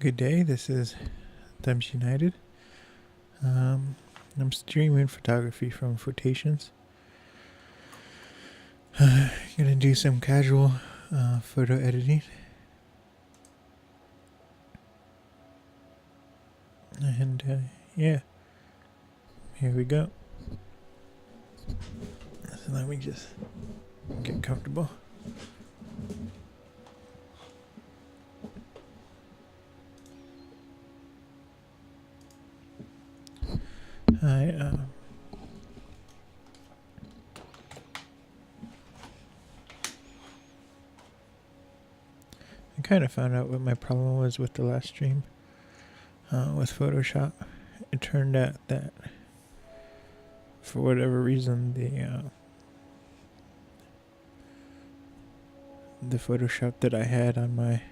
Good day, this is Thumbs United. I'm streaming photography from Photations. Gonna do some casual photo editing. And yeah, here we go. So let me just get comfortable. I kind of found out what my problem was with the last stream with Photoshop. It turned out that for whatever reason the Photoshop that I had on my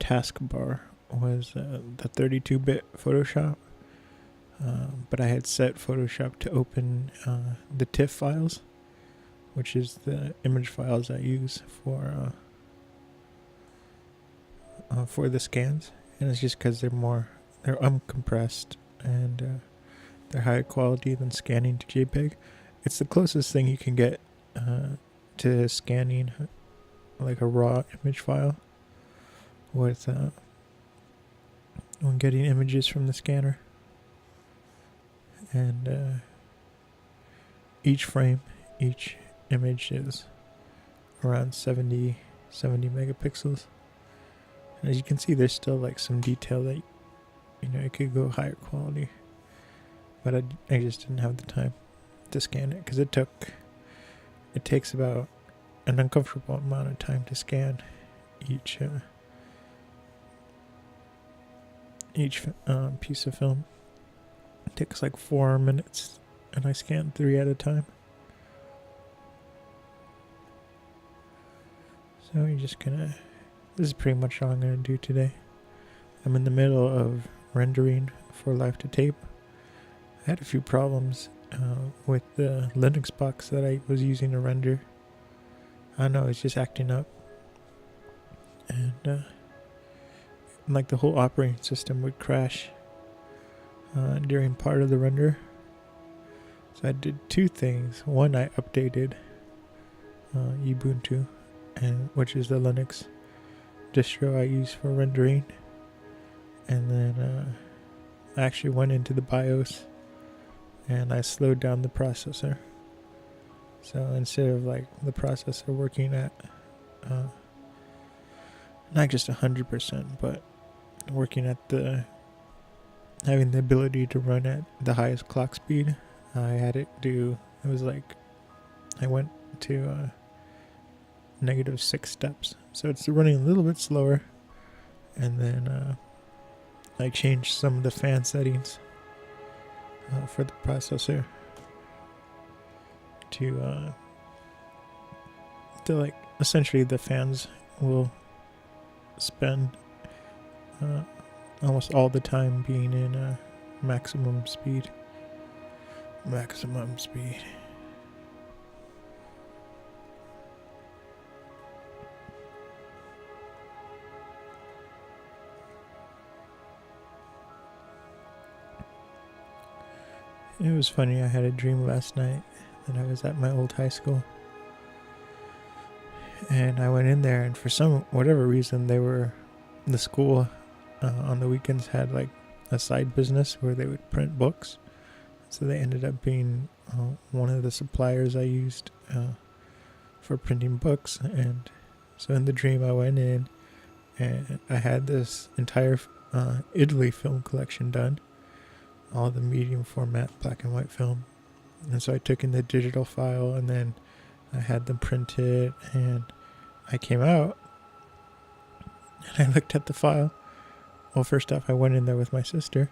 taskbar was the 32-bit Photoshop, but I had set Photoshop to open the TIFF files, which is the image files I use for the scans, and it's just because they're uncompressed and they're higher quality than scanning to JPEG. It's the closest thing you can get to scanning like a raw image file with when getting images from the scanner. And each image is around 70 megapixels. And as you can see, there's still like some detail that it could go higher quality, but I just didn't have the time to scan it because it takes about an uncomfortable amount of time to scan each piece of film. It takes like 4 minutes, and I scan 3 at a time. So you're just gonna. This is pretty much all I'm gonna do today. I'm in the middle of rendering for Live to Tape. I had a few problems with the Linux box that I was using to render. I don't know, it's just acting up. And like the whole operating system would crash during part of the render. So I did 2 things. One, I updated Ubuntu, which is the Linux distro I use for rendering. And then I actually went into the BIOS and I slowed down the processor. So instead of like the processor working at not just 100%, but working at having the ability to run at the highest clock speed, I had it do. It was like I went to -6 steps, so it's running a little bit slower. And then I changed some of the fan settings for the processor to like essentially the fans will spend almost all the time being in maximum speed. It was funny, I had a dream last night that I was at my old high school. And I went in there, and for whatever reason, the school on the weekends had like a side business where they would print books. So they ended up being one of the suppliers I used for printing books. And so in the dream, I went in and I had this entire Italy film collection done. All the medium format black and white film. And so I took in the digital file and then I had them printed, and I came out and I looked at the file. Well, first off, I went in there with my sister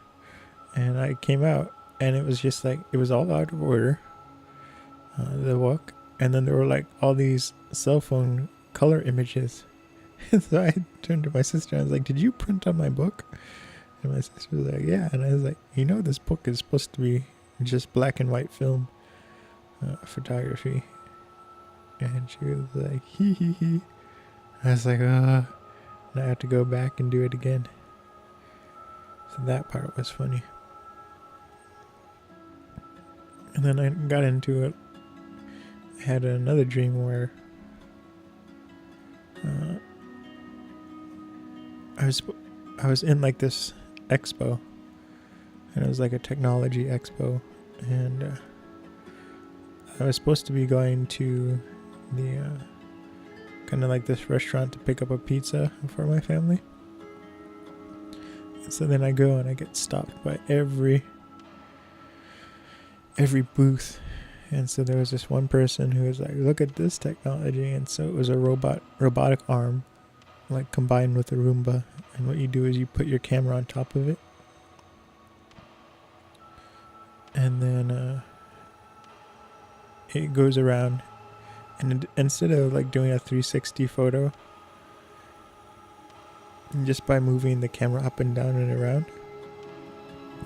and I came out and it was just like, it was all out of order, the book. And then there were like all these cell phone color images. So I turned to my sister and I was like, "Did you print on my book?" And my sister was like, "Yeah." And I was like, this book is supposed to be just black and white film photography. And she was like, "Hee hee hee." I was like, and I have to go back and do it again. So that part was funny. And then I got into it. I had another dream where I was in like this expo, and it was like a technology expo, and I was supposed to be going to the kind of like this restaurant to pick up a pizza for my family. And so then I go and I get stopped by every booth. And so there was this one person who was like, look at this technology. And so it was a robotic arm, like combined with a Roomba. And what you do is you put your camera on top of it. And then it goes around. And instead of like doing a 360 photo, just by moving the camera up and down and around,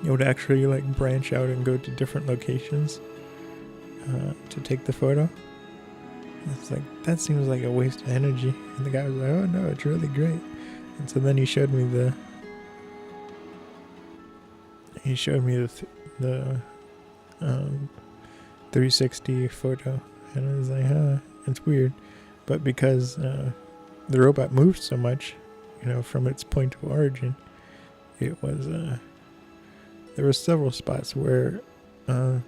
it would actually like branch out and go to different locations to take the photo. It's like, that seems like a waste of energy. And the guy was like, oh no, it's really great. And so then he showed me the 360 photo, and I was like, it's weird. But because the robot moved so much, from its point of origin, it was there were several spots where the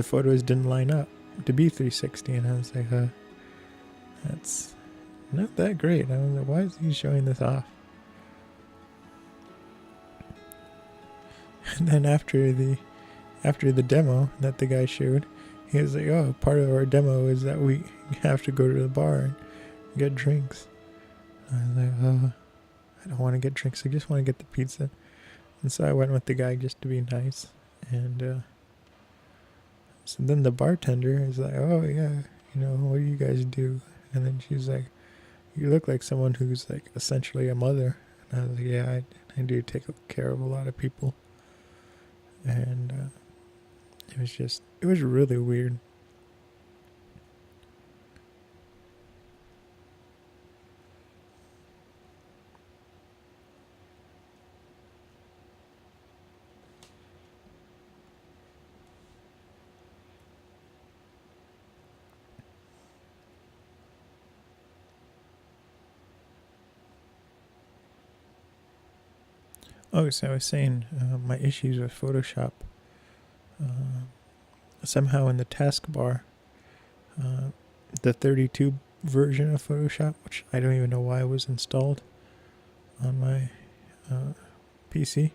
photos didn't line up to be 360, and I was like, that's not that great. I was like, why is he showing this off? And then after the demo that the guy showed, he was like, oh, part of our demo is that we have to go to the bar and get drinks. I was like, I don't want to get drinks, I just want to get the pizza. And so I went with the guy just to be nice. And so then the bartender is like, oh yeah, what do you guys do? And then she's like, you look like someone who's like essentially a mother. And I was like, yeah, I do take care of a lot of people. And it was really weird. Oh, so I was saying my issues with Photoshop. Somehow in the taskbar, the 32 version of Photoshop, which I don't even know why was installed on my PC,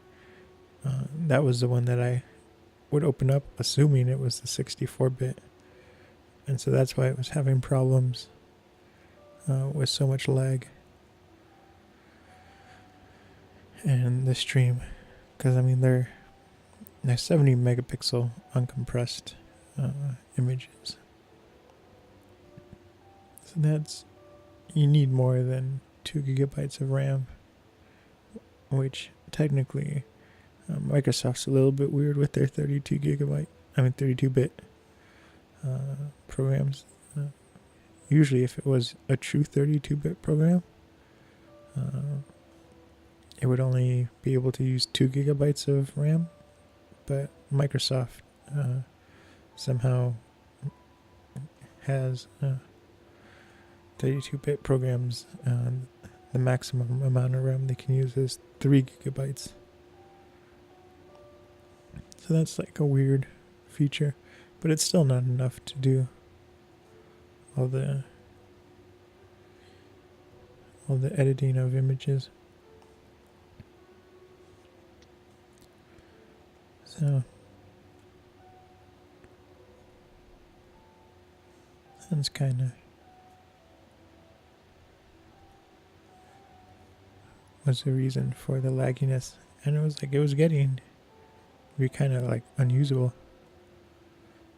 that was the one that I would open up assuming it was the 64-bit. And so that's why it was having problems with so much lag. And the stream, because they're 70 megapixel uncompressed images. So you need more than 2 gigabytes of RAM, which technically Microsoft's a little bit weird with their 32-bit programs. Usually if it was a true 32-bit program, it would only be able to use 2 gigabytes of RAM, but Microsoft somehow has 32-bit programs. The maximum amount of RAM they can use is 3 gigabytes. So that's like a weird feature, but it's still not enough to do all the editing of images. So that's kind of was the reason for the lagginess, and it was getting to be kind of like unusable.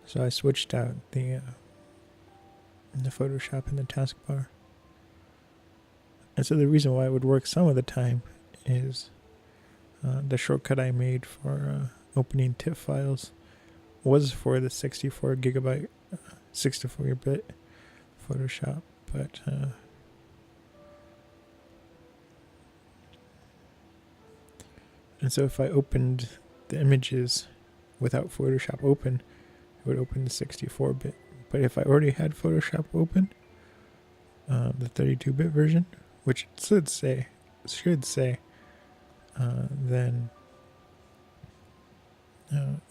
So I switched out the Photoshop in the taskbar. And so the reason why it would work some of the time is the shortcut I made for opening TIFF files was for the 64-bit Photoshop, but And so if I opened the images without Photoshop open, it would open the 64-bit. But if I already had Photoshop open, the 32-bit version, which it should say, then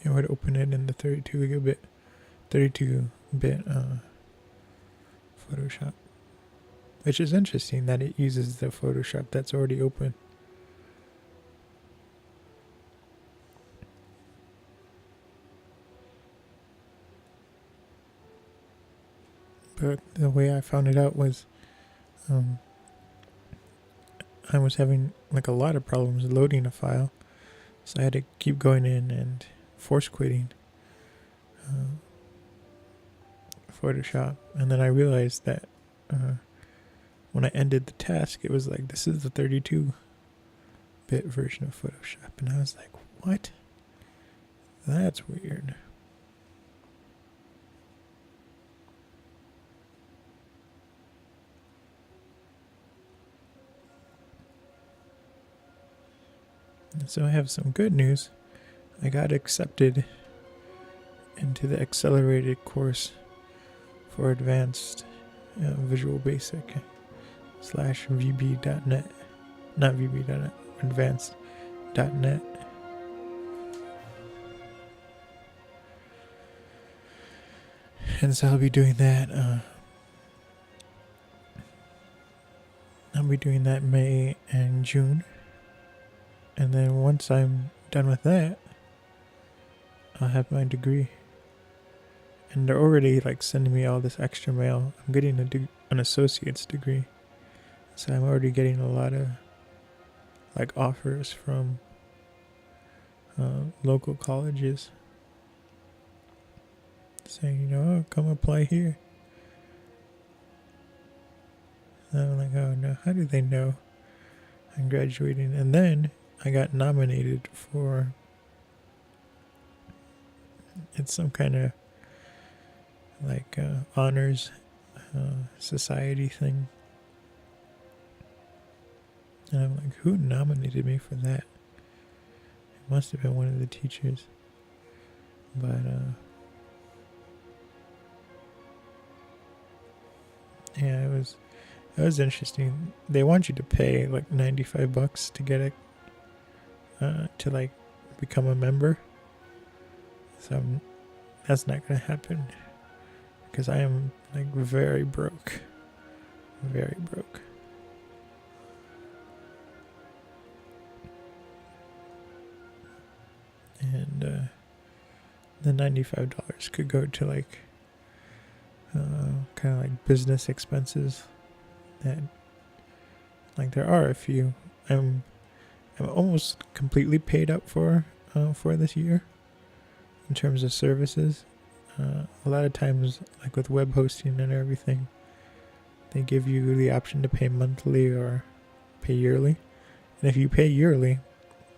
it would open it in the 32-bit Photoshop. Which is interesting that it uses the Photoshop that's already open. But the way I found it out was I was having like a lot of problems loading a file. So I had to keep going in and force quitting Photoshop. And then I realized that when I ended the task, it was like, this is the 32-bit version of Photoshop. And I was like, what? That's weird. So I have some good news. I got accepted into the accelerated course for advanced Visual Basic / VB.net. Not VB.net, advanced.net. And so I'll be doing that. I'll be doing that May and June. And then once I'm done with that, I'll have my degree. And they're already like sending me all this extra mail. I'm getting an associate's degree. So I'm already getting a lot of like offers from local colleges saying, oh, come apply here. And I'm like, oh no, how do they know I'm graduating? And then I got nominated for, it's some kind of like honors society thing. And I'm like, who nominated me for that? It must have been one of the teachers. But yeah, it was interesting. They want you to pay like $95 to get it to like become a member. So that's not gonna happen because I am like very broke. And the $95 could go to like kind of like business expenses that like there are a few. I'm almost completely paid up for this year in terms of services. A lot of times, like with web hosting and everything, they give you the option to pay monthly or pay yearly. And if you pay yearly,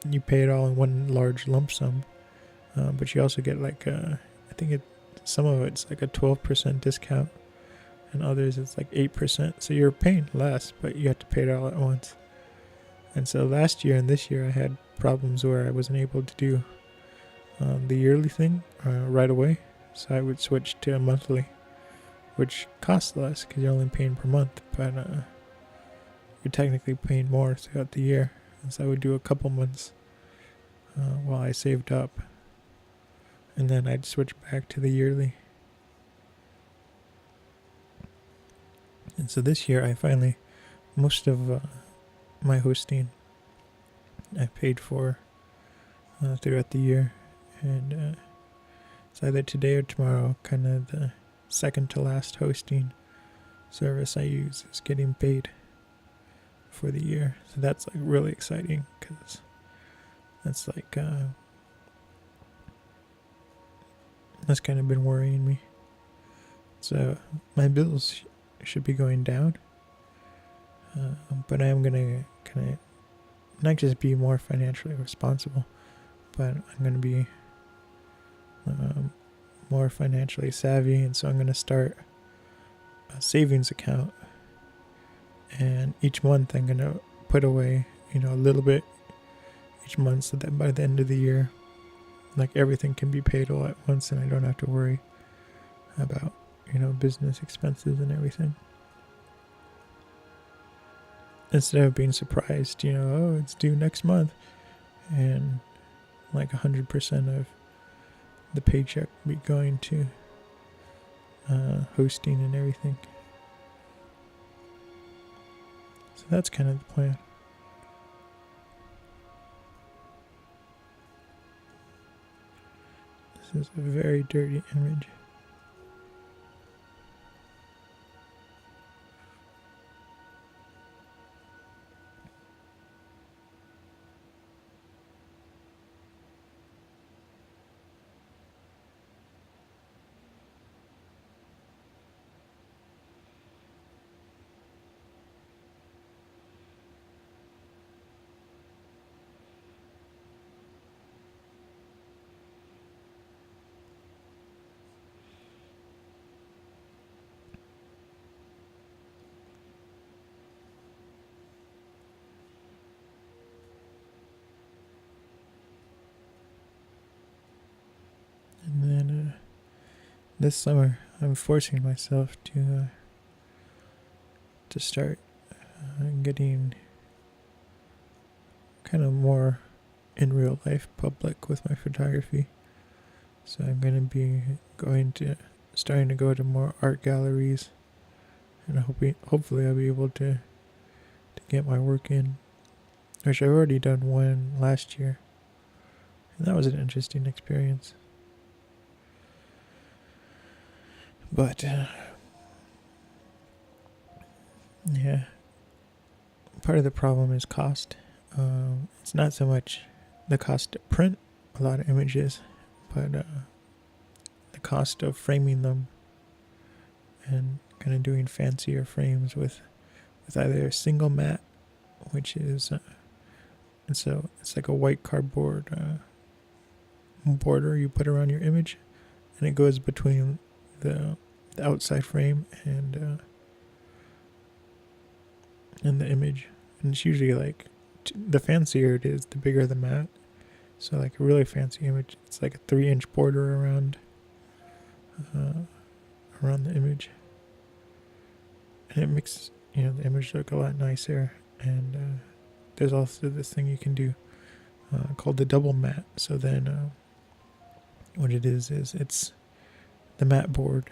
you pay it all in one large lump sum. But you also get like I think some of it's like a 12% discount, and others it's like 8%. So you're paying less, but you have to pay it all at once. And so last year and this year I had problems where I wasn't able to do the yearly thing right away. So I would switch to a monthly, which costs less because you're only paying per month, but you're technically paying more throughout the year. And so I would do a couple months while I saved up, and then I'd switch back to the yearly. And so this year I finally, most of my hosting I paid for throughout the year, and it's either today or tomorrow. Kind of the second to last hosting service I use is getting paid for the year. So that's like really exciting because that's like that's kind of been worrying me. So my bills should be going down, but I am gonna kind of not just be more financially responsible, but I'm gonna be more financially savvy. And so I'm gonna start a savings account, and each month I'm gonna put away a little bit each month, so that by the end of the year, like, everything can be paid all at once, and I don't have to worry about, business expenses and everything. Instead of being surprised, oh, it's due next month, and like 100% of the paycheck be going to hosting and everything. So that's kind of the plan. This is a very dirty image. And then this summer, I'm forcing myself to start getting kind of more in real life public with my photography. So I'm going to be starting to go to more art galleries, and hopefully I'll be able to get my work in, which I've already done one last year, and that was an interesting experience. But yeah, part of the problem is cost. It's not so much the cost to print a lot of images, but the cost of framing them and kind of doing fancier frames with either a single matte, which is and so it's like a white cardboard border you put around your image, and it goes between the outside frame and the image. And it's usually like the fancier it is, the bigger the matte. So like a really fancy image, it's like a 3-inch border around the image, and it makes the image look a lot nicer. And there's also this thing you can do called the double matte. So then what it is it's the matte board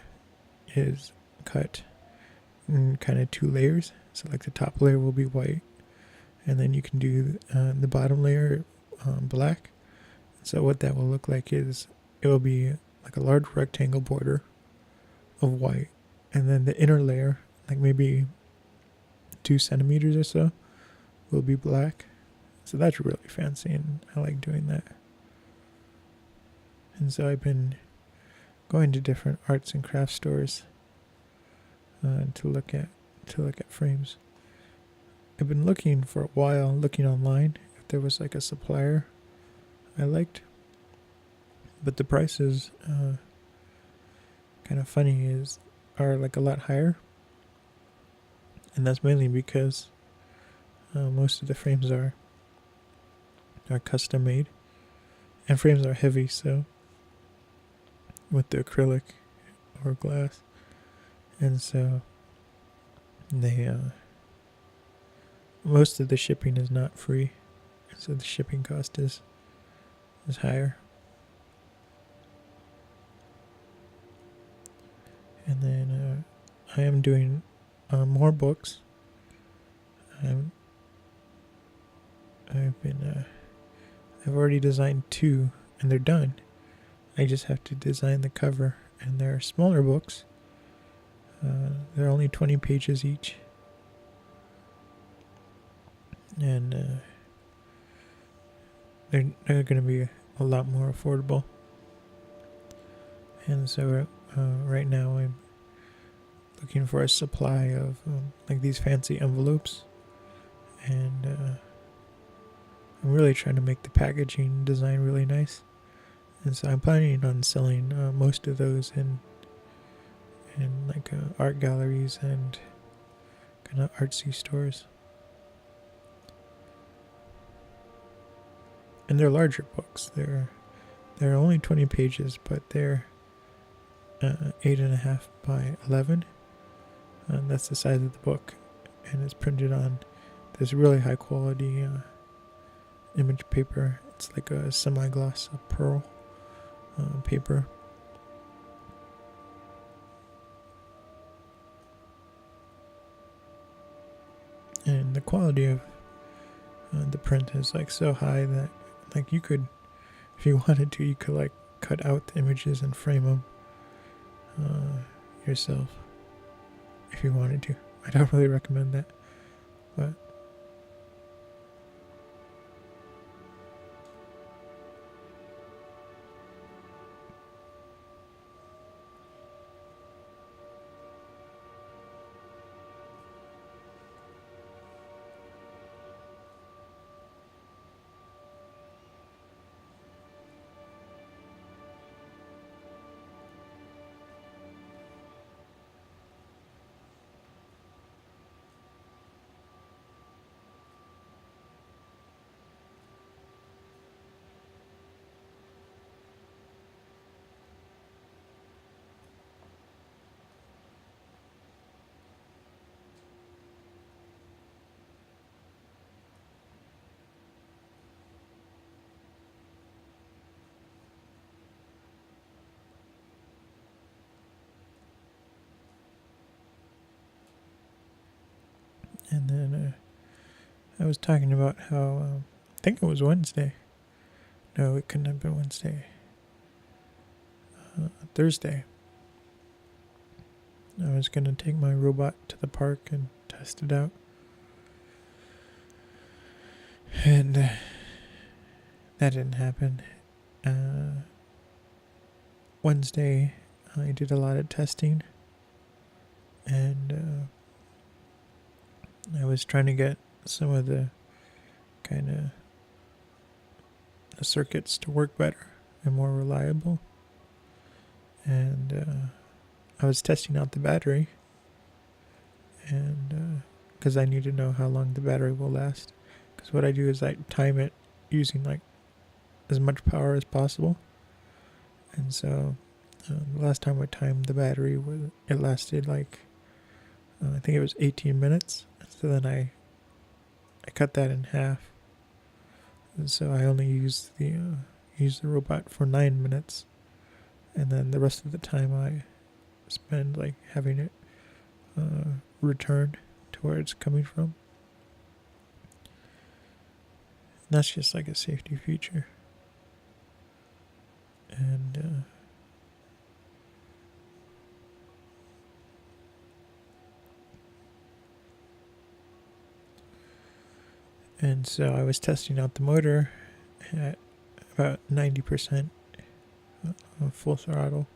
is cut in kind of 2 layers. So like the top layer will be white, and then you can do the bottom layer black. So what that will look like is it will be like a large rectangle border of white, and then the inner layer, like maybe 2 centimeters or so, will be black. So that's really fancy, and I like doing that. And so I've been going to different arts and crafts stores to look at frames. I've been looking for a while, looking online if there was like a supplier I liked, but the prices, kind of funny, are like a lot higher, and that's mainly because most of the frames are custom made, and frames are heavy, so with the acrylic or glass, and so they most of the shipping is not free, so the shipping cost is higher. And then I am doing more books. I've already designed 2, and they're done. I just have to design the cover, and they're smaller books. They're only 20 pages each, and they're going to be a lot more affordable. And so right now I'm looking for a supply of like these fancy envelopes, and I'm really trying to make the packaging design really nice. And so I'm planning on selling most of those in like art galleries and kind of artsy stores. and they're larger books. They're only 20 pages, but they're 8.5 by 11. And that's the size of the book, and it's printed on this really high quality image paper. It's like a semi-gloss pearl paper. And the quality of the print is like so high that like you could, if you wanted to, you could like cut out the images and frame them yourself if you wanted to. I don't really recommend that, but and then I was talking about how I think it was Wednesday. No, it couldn't have been Wednesday. Thursday. I was gonna take my robot to the park and test it out, and that didn't happen. Wednesday, I did a lot of testing, and I was trying to get some of the kind of the circuits to work better and more reliable. And I was testing out the battery, and because I need to know how long the battery will last. Because what I do is I time it using like as much power as possible. And so the last time I timed the battery, it lasted like I think it was 18 minutes. So then I cut that in half, and so I only used the robot for 9 minutes, and then the rest of the time I spend like having it return to where it's coming from. And that's just like a safety feature. And so I was testing out the motor at about 90% full throttle,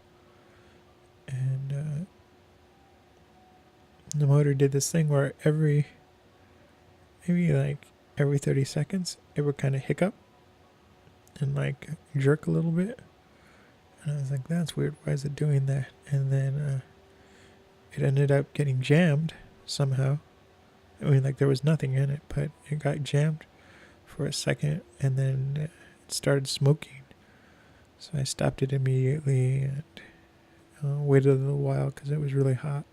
and the motor did this thing where maybe like every 30 seconds it would kind of hiccup and like jerk a little bit, and I was like, that's weird, why is it doing that? And then it ended up getting jammed somehow. I mean, like there was nothing in it, but it got jammed for a second, and then it started smoking. So I stopped it immediately and waited a little while because it was really hot.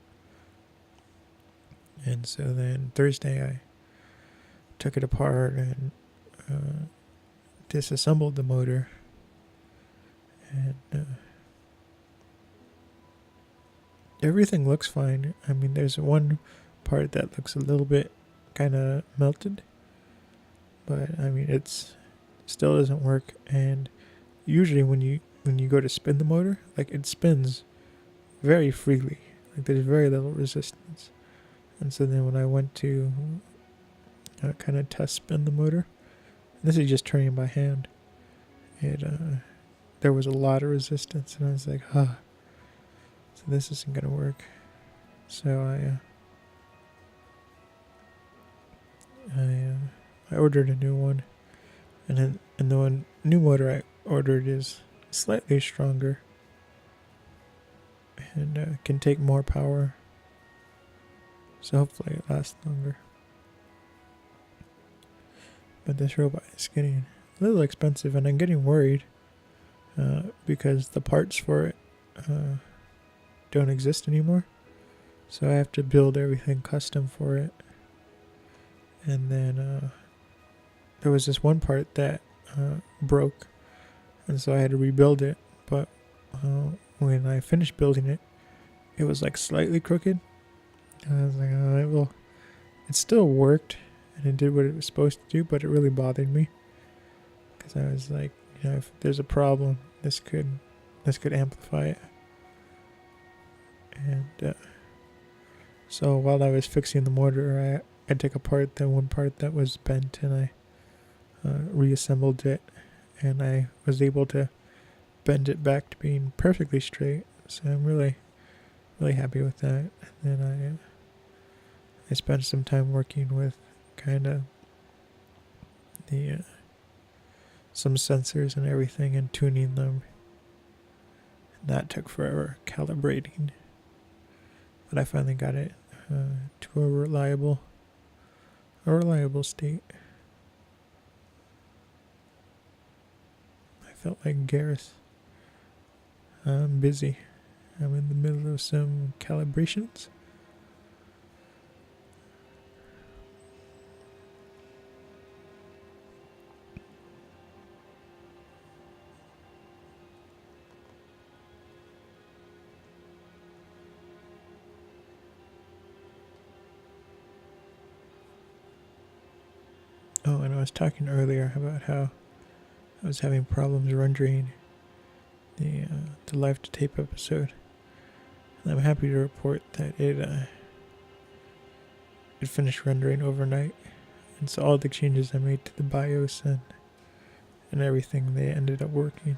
And so then Thursday I took it apart and disassembled the motor, and everything looks fine. I mean, there's one part that looks a little bit kind of melted, but I mean it's still doesn't work. And usually when you go to spin the motor, like it spins very freely, like there's very little resistance. And so then when I went to kind of test spin the motor, this is just turning by hand, there was a lot of resistance, and I was like, so this isn't gonna work. So I ordered a new one, and the new motor I ordered is slightly stronger and can take more power, so hopefully it lasts longer. But this robot is getting a little expensive, and I'm getting worried because the parts for it don't exist anymore. So I have to build everything custom for it. And then there was this one part that broke, and so I had to rebuild it. But when I finished building it, it was like slightly crooked. And I was like, oh, well, it still worked, and it did what it was supposed to do, but it really bothered me. Because I was like, if there's a problem, this could amplify it. And so while I was fixing the motor, I took apart the one part that was bent, and I reassembled it, and I was able to bend it back to being perfectly straight. So I'm really, really happy with that. And then I spent some time working with kind of the some sensors and everything and tuning them. And that took forever calibrating, but I finally got it to a reliable state. I felt like Gareth. I'm busy. I'm in the middle of some calibrations. Oh, and I was talking earlier about how I was having problems rendering the live to tape episode, and I'm happy to report that it finished rendering overnight, and so all the changes I made to the BIOS and everything, they ended up working.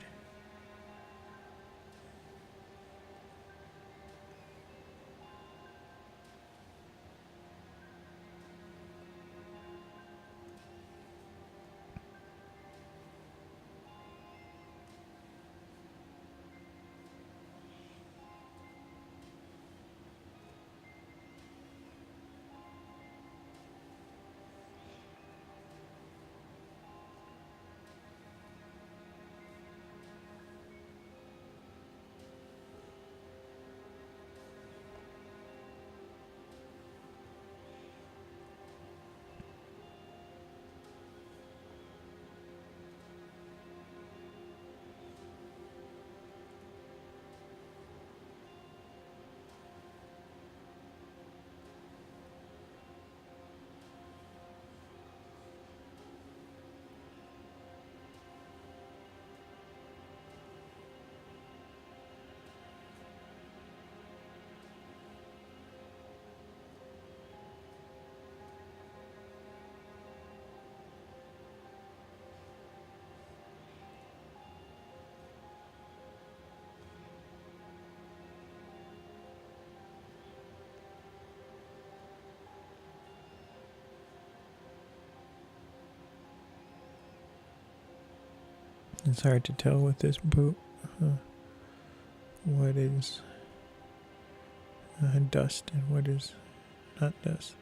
It's hard to tell with this boot what is dust and what is not dust.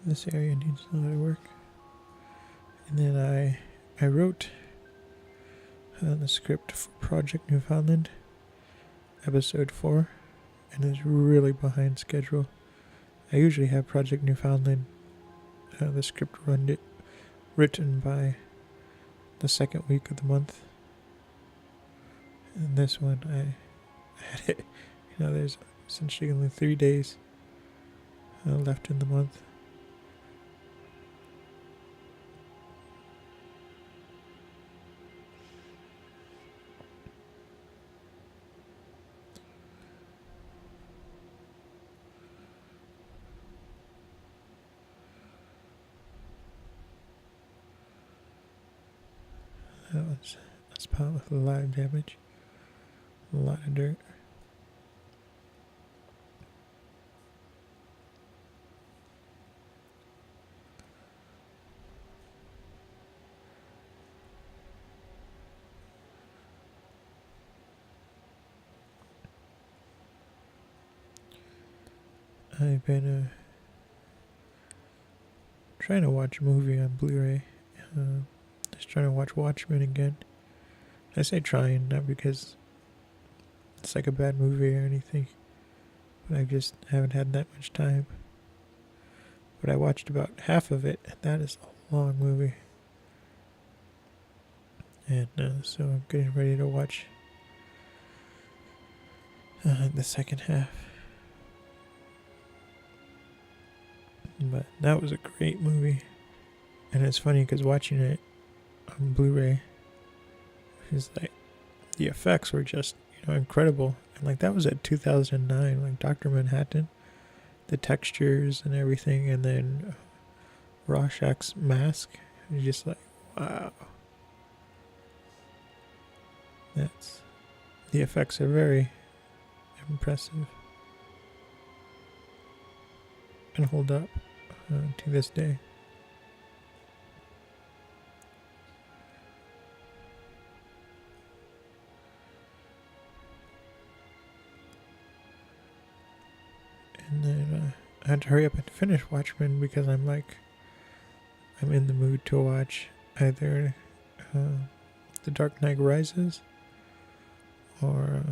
This area needs a lot of work. And then I wrote the script for Project Newfoundland, episode 4, and is really behind schedule. I usually have Project Newfoundland, the script written by the second week of the month. And this one, I had it, there's essentially only 3 days left in the month. That was a spot with a lot of damage, a lot of dirt. I've been trying to watch a movie on Blu-ray. Just trying to watch Watchmen again. I say trying, not because it's like a bad movie or anything, but I just haven't had that much time. But I watched about half of it, and that is a long movie. And so I'm getting ready to watch the second half. But that was a great movie. And it's funny because watching it on Blu-ray is like, the effects were just, incredible. And like, that was at 2009, like Dr. Manhattan, the textures and everything, and then Rorschach's mask. You're just like, wow. The effects are very impressive and hold up to this day. And then I had to hurry up and finish Watchmen because I'm in the mood to watch either The Dark Knight Rises or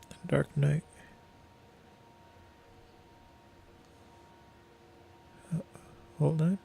The Dark Knight. Hold on.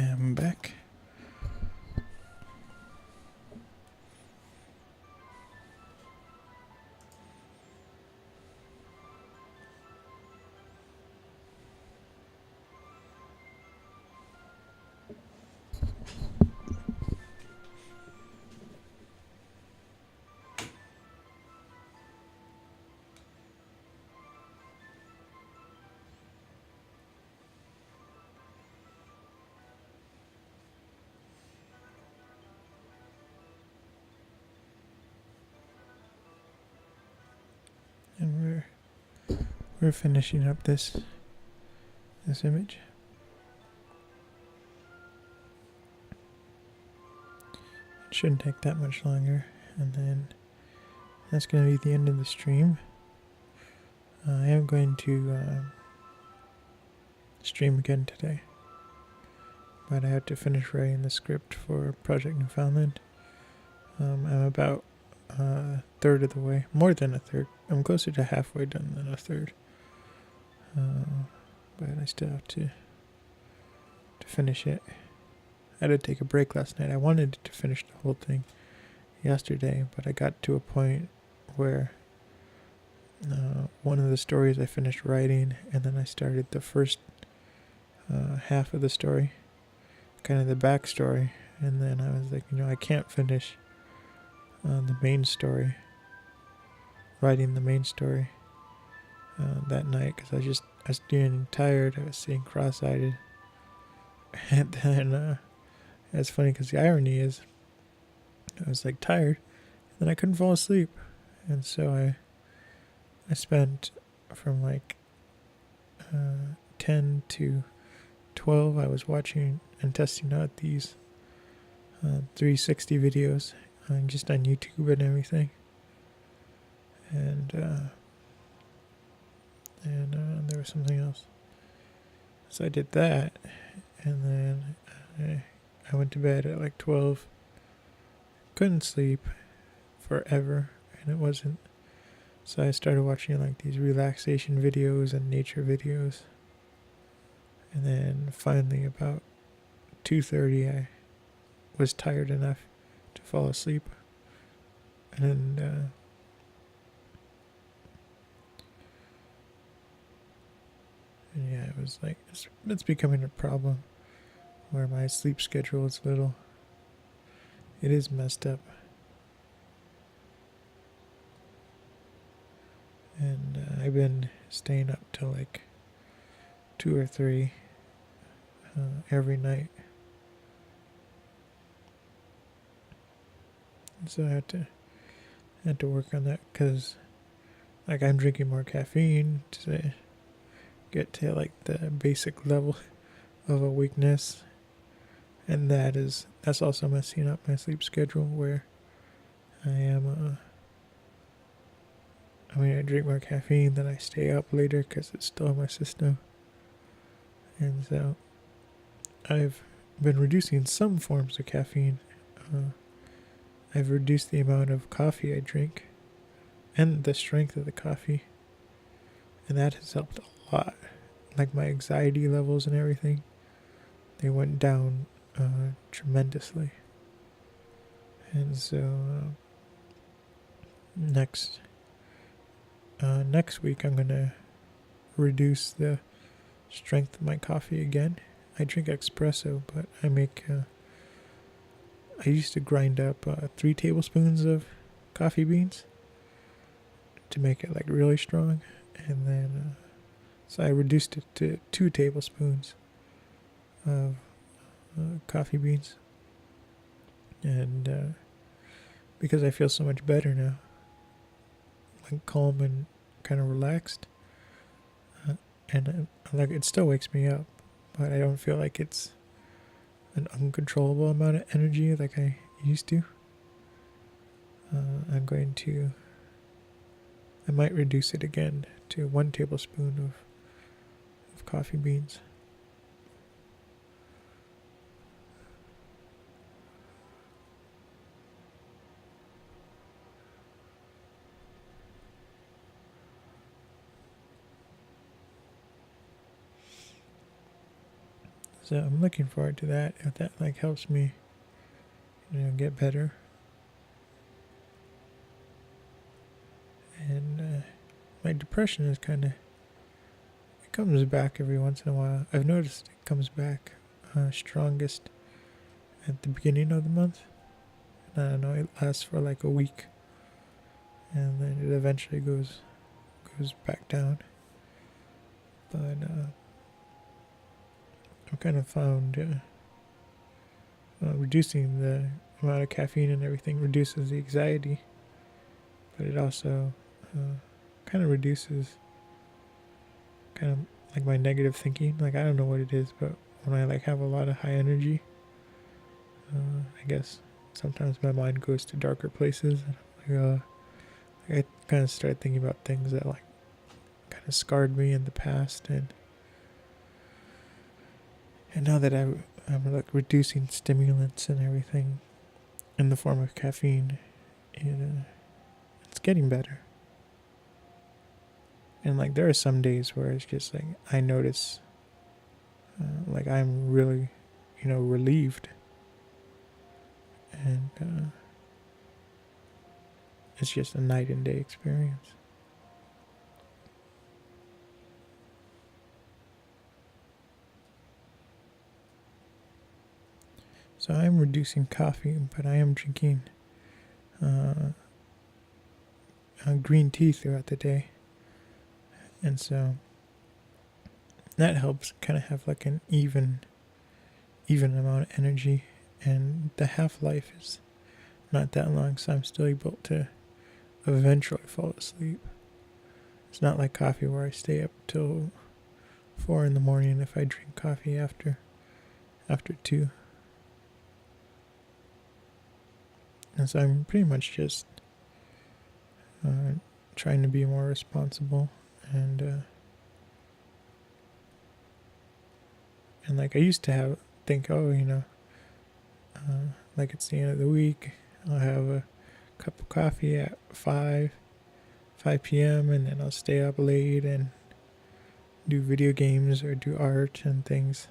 am back. And we're finishing up this image. It shouldn't take that much longer, and then that's going to be the end of the stream. I am going to stream again today, but I have to finish writing the script for Project Newfoundland. I'm about a third of the way, more than a third. I'm closer to halfway done than a third. But I still have to finish it. I had to take a break last night. I wanted to finish the whole thing yesterday, but I got to a point where one of the stories I finished writing, and then I started the first half of the story, kind of the backstory, and then I was like, I can't finish the main story, writing the main story that night, because I was getting tired. I was sitting cross-eyed, and then it's funny because the irony is I was like tired, and then I couldn't fall asleep, and so I spent from like 10 to 12, I was watching and testing out these 360 videos just on YouTube and everything. And there was something else. So I did that, and then I went to bed at like 12. Couldn't sleep forever, and it wasn't. So I started watching like these relaxation videos and nature videos. And then finally about 2:30 I was tired enough to fall asleep. And yeah, it was like, it's becoming a problem where my sleep schedule is little. It is messed up. And I've been staying up till like 2 or 3 every night. So I had to work on that, because like I'm drinking more caffeine to get to like the basic level of awakeness, and that's also messing up my sleep schedule, where I am I drink more caffeine, then I stay up later because it's still in my system. And so I've been reducing some forms of caffeine. I've reduced the amount of coffee I drink and the strength of the coffee, and that has helped a lot. Like my anxiety levels and everything, they went down tremendously. And so next week I'm gonna reduce the strength of my coffee again. I drink espresso, but I used to grind up 3 tablespoons of coffee beans to make it like really strong, and then so I reduced it to 2 tablespoons of coffee beans, and because I feel so much better now, like calm and kind of relaxed, and like it still wakes me up, but I don't feel like it's an uncontrollable amount of energy like I used to. I might reduce it again to 1 tablespoon of coffee beans. So I'm looking forward to that. If that like helps me, get better. And my depression is kind of, it comes back every once in a while. I've noticed it comes back strongest at the beginning of the month. And I don't know, it lasts for like a week, and then it eventually goes back down. But I've kind of found reducing the amount of caffeine and everything reduces the anxiety, but it also kind of reduces kind of like my negative thinking. Like, I don't know what it is, but when I like have a lot of high energy, I guess sometimes my mind goes to darker places, and I kind of start thinking about things that like kind of scarred me in the past, and now that I'm like reducing stimulants and everything in the form of caffeine, it's getting better. And like there are some days where it's just like I notice like I'm really relieved, and it's just a night and day experience. So I'm reducing coffee, but I am drinking green tea throughout the day. And so that helps kind of have like an even amount of energy. And the half-life is not that long, so I'm still able to eventually fall asleep. It's not like coffee where I stay up till 4 in the morning if I drink coffee after 2. And so I'm pretty much just trying to be more responsible, and like I used to think, like it's the end of the week, I'll have a cup of coffee at 5 p.m. and then I'll stay up late and do video games or do art and things.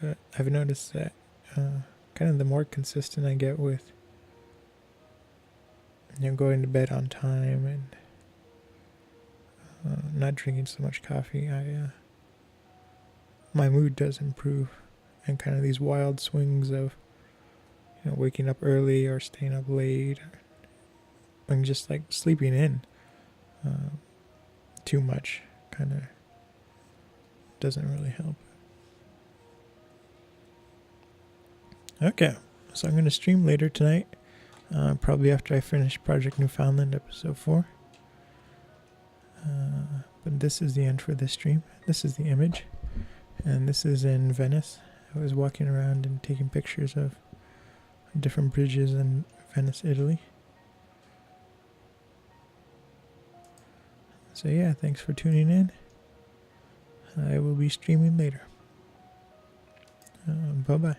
But I've noticed that kind of the more consistent I get with going to bed on time and not drinking so much coffee, my mood does improve, and kind of these wild swings of waking up early or staying up late, and just like sleeping in too much kind of doesn't really help. Okay, so I'm going to stream later tonight, probably after I finish Project Newfoundland episode 4. But this is the end for this stream. This is the image, and this is in Venice. I was walking around and taking pictures of different bridges in Venice, Italy. So yeah, thanks for tuning in. I will be streaming later. Bye-bye.